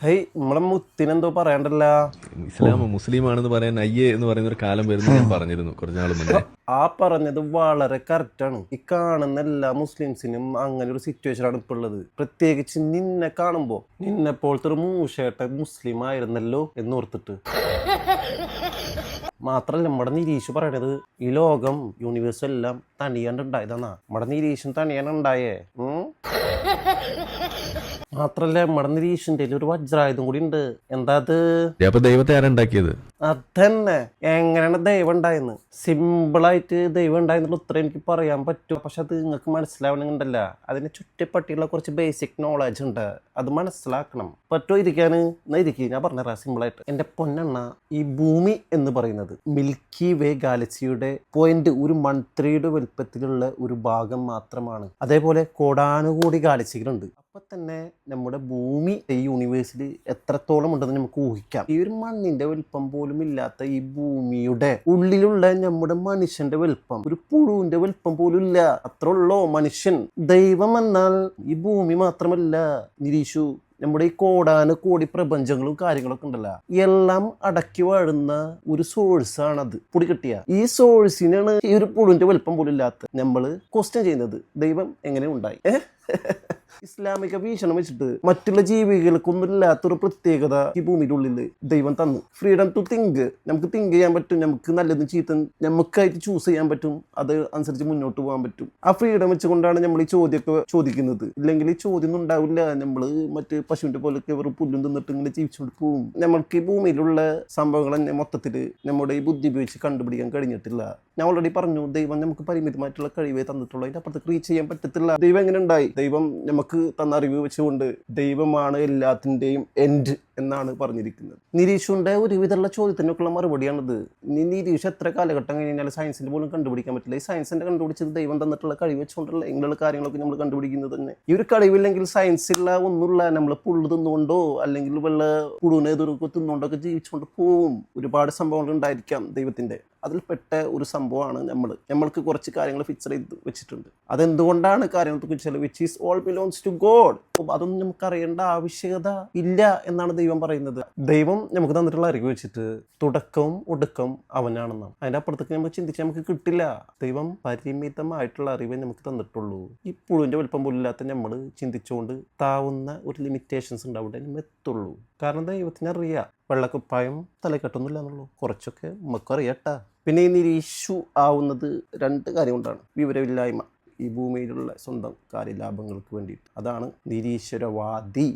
Hey നമ്മളെ മുത്തിനെന്തോ പറയണ്ടല്ല. ഇസ്ലാം മുസ്ലിമാണെന്ന് പറയാൻ അയ്യേ എന്ന് പറയുന്ന ഒരു കാലം വരുന്നത് ഞാൻ പറഞ്ഞിരുന്നു കുറച്ചു നാൾ മുന്നേ. ആ പറഞ്ഞത് വളരെ കറക്റ്റാണ്. ഈ കാണുന്ന എല്ലാ മുസ്ലിംസിനും അങ്ങനെ ഒരു സിറ്റുവേഷനാണ് ഇപ്പോൾ ഉള്ളത്. പ്രത്യേകിച്ച് നിന്നെ കാണുമ്പോൾ നിന്നെ പോലത്തെ ഒരു മൂഷേട്ട മുസ്ലിം ആയിരുന്നല്ലോ എന്നോർത്തിട്ട്. മാത്രല്ല നമ്മുടെ നിരീക്ഷ പറയണത് ഈ ലോകം യൂണിവേഴ്സ് എല്ലാം തണിയാണ്ടുണ്ടായതാന്നാ. നമ്മുടെ നിരീക്ഷൻ തണിയാനുണ്ടായേ. മാത്രല്ല നമ്മുടെ നിരീക്ഷന്റെ ഒരു വജ്രായുധം കൂടി ഉണ്ട്. എന്താ അത്? അപ്പൊ ദൈവത്തെ ആരാ ഉണ്ടാക്കിയത്? അതന്നെ, എങ്ങനെയാണ് ദൈവം ഉണ്ടായെന്ന് സിമ്പിളായിട്ട് ദൈവം ഉണ്ടായെന്നുള്ള ഉത്തരം എനിക്ക് പറയാൻ പറ്റും. പക്ഷെ അത് നിങ്ങൾക്ക് മനസ്സിലാവണമെന്നുണ്ടല്ല, അതിനെ ചുറ്റിപ്പറ്റിയുള്ള കുറച്ച് ബേസിക് നോളജ് ഉണ്ട്. അത് മനസ്സിലാക്കണം. പറ്റുമോ ഇരിക്കാന്? എന്നാ ഇരിക്കും, ഞാൻ പറഞ്ഞുതരാം സിമ്പിളായിട്ട്. എൻ്റെ പൊന്നെണ്ണ, ഈ ഭൂമി എന്ന് പറയുന്നത് മിൽക്കി വേ ഗാലക്സിയുടെ 0.1 വലുപ്പത്തിലുള്ള ഒരു ഭാഗം മാത്രമാണ്. അതേപോലെ കോടാനുകോടി ഗാലക്സികളുണ്ട്. അപ്പൊ തന്നെ നമ്മുടെ ഭൂമി ഈ യൂണിവേഴ്സിൽ എത്രത്തോളം ഉണ്ടെന്ന് നമുക്ക് ഊഹിക്കാം. ഈ ഒരു മണ്ണിന്റെ വലുപ്പം പോലും ഇല്ലാത്ത ഈ ഭൂമിയുടെ ഉള്ളിലുള്ള നമ്മുടെ മനുഷ്യന്റെ വലുപ്പം ഒരു പുഴുവിന്റെ വലുപ്പം പോലും ഇല്ല. അത്ര ഉള്ളോ മനുഷ്യൻ? ദൈവം എന്നാൽ ഈ ഭൂമി മാത്രമല്ല നിരീക്ഷു, നമ്മുടെ ഈ കോടാനുകോടി പ്രപഞ്ചങ്ങളും കാര്യങ്ങളൊക്കെ ഉണ്ടല്ലോ, എല്ലാം അടക്കി വാഴുന്ന ഒരു സോഴ്സ് ആണത്. പൊടി കിട്ടിയ ഈ സോഴ്സിനാണ് ഈ ഒരു പുഴുവിന്റെ വലുപ്പം പോലും ഇല്ലാത്ത നമ്മള് ക്വസ്റ്റ്യൻ ചെയ്യുന്നത് ദൈവം എങ്ങനെ ഉണ്ടായി. ഇസ്ലാമിക വീക്ഷണം വെച്ചിട്ട് മറ്റുള്ള ജീവികൾക്കൊന്നും ഇല്ലാത്തൊരു പ്രത്യേകത ഈ ഭൂമിയുടെ ഉള്ളിൽ ദൈവം തന്നു. Freedom to think. നമുക്ക് തിങ്ക് ചെയ്യാൻ പറ്റും, നമുക്ക് നല്ലതും ചീത്തം നമുക്കായിട്ട് ചൂസ് ചെയ്യാൻ പറ്റും, അത് അനുസരിച്ച് മുന്നോട്ട് പോകാൻ പറ്റും. ആ ഫ്രീഡം വെച്ചുകൊണ്ടാണ് നമ്മൾ ഈ ചോദ്യമൊക്കെ ചോദിക്കുന്നത്. ഇല്ലെങ്കിൽ ഈ ചോദ്യം ഒന്നും ഉണ്ടാവില്ല. നമ്മൾ മറ്റ് പശുവിന്റെ പോലൊക്കെ വെറും പുല്ലും തിന്നിട്ട് ഇങ്ങനെ ജീവിച്ചുകൊണ്ട് പോകും. നമ്മൾക്ക് ഈ ഭൂമിയിലുള്ള സംഭവങ്ങൾ തന്നെ മൊത്തത്തിൽ നമ്മുടെ ഈ ബുദ്ധി ഉപയോഗിച്ച് കണ്ടുപിടിക്കാൻ കഴിഞ്ഞിട്ടില്ല. ഞാൻ ഓൾറെഡി പറഞ്ഞു, ദൈവം നമുക്ക് പരിമിതമായിട്ടുള്ള കഴിവേ തന്നിട്ടുള്ളൂ, അതിന്റെ അപ്പുറത്ത് റീച്ച് ചെയ്യാൻ പറ്റത്തില്ല. ദൈവം എങ്ങനെ ഉണ്ടായി? ദൈവം നമുക്ക് തന്ന അറിവ് വെച്ചുകൊണ്ട് ദൈവമാണ് എല്ലാത്തിൻ്റെയും എൻഡ് എന്നാണ് പറഞ്ഞിരിക്കുന്നത്. നിരീക്ഷുന്റെ ഒരുവിധമുള്ള ചോദ്യത്തിനൊക്കെയുള്ള മറുപടിയാണിത്. നിരീക്ഷ എത്ര കാലഘട്ടം കഴിഞ്ഞാൽ സയൻസിന് പോലും കണ്ടുപിടിക്കാൻ പറ്റില്ല. ഈ സയൻസിന്റെ കണ്ടുപിടിച്ചത് ദൈവം തന്നിട്ടുള്ള കഴിവ് വെച്ചുകൊണ്ടുള്ള ഇങ്ങനെയുള്ള കാര്യങ്ങളൊക്കെ നമ്മൾ കണ്ടുപിടിക്കുന്നത് തന്നെ. ഈ ഒരു കഴിവില്ലെങ്കിൽ സയൻസിലുള്ള ഒന്നുമില്ല. നമ്മൾ പുള്ളു തിന്നുകൊണ്ടോ അല്ലെങ്കിൽ വല്ല പുഴുവിനെ എതിർക്കൊക്കെ തിന്നുകൊണ്ടൊക്കെ ജീവിച്ചുകൊണ്ട് പോവും. ഒരുപാട് സംഭവങ്ങൾ ഉണ്ടായിരിക്കാം ദൈവത്തിന്റെ. അതിൽപ്പെട്ട ഒരു സംഭവമാണ് നമ്മൾക്ക് കുറച്ച് കാര്യങ്ങൾ ഫിക്സ് ചെയ്ത് വെച്ചിട്ടുണ്ട്. അതെന്തുകൊണ്ടാണ് കാര്യങ്ങളൊക്കെ വെച്ചാൽ which is all belongs to God. അതൊന്നും നമുക്ക് അറിയേണ്ട ആവശ്യകത ഇല്ല എന്നാണ് ദൈവം പറയുന്നത്. ദൈവം നമുക്ക് തന്നിട്ടുള്ള അറിവ് വെച്ചിട്ട് തുടക്കവും ഒടുക്കം അവനാണെന്നാണ്. അതിന്റെ അപ്പുറത്തേക്ക് നമുക്ക് ചിന്തിച്ചാൽ നമുക്ക് കിട്ടില്ല. ദൈവം പരിമിതമായിട്ടുള്ള അറിവേ നമുക്ക് തന്നിട്ടുള്ളൂ. ഈ പുഴുവിന്റെ വലുപ്പം പോലും ഇല്ലാത്ത നമ്മൾ ചിന്തിച്ചുകൊണ്ട് താവുന്ന ഒരു ലിമിറ്റേഷൻസ് ഉണ്ട്, അവിടെ എത്തുള്ളൂ. കാരണം ദൈവത്തിന് അറിയാം വെള്ളക്കുപ്പായം തലക്കെട്ടൊന്നുമില്ല എന്നുള്ളൂ. കുറച്ചൊക്കെ നമുക്കും അറിയാട്ടാ. പിന്നെ ഈ നിരീക്ഷു ആവുന്നത് രണ്ട് കാര്യം കൊണ്ടാണ്. വിവരമില്ലായ്മ, ഈ ഭൂമിയിലുള്ള സ്വന്തം കാര്യലാഭങ്ങൾക്ക് വേണ്ടിയിട്ട്. അതാണ് നിരീശ്വരവാദി.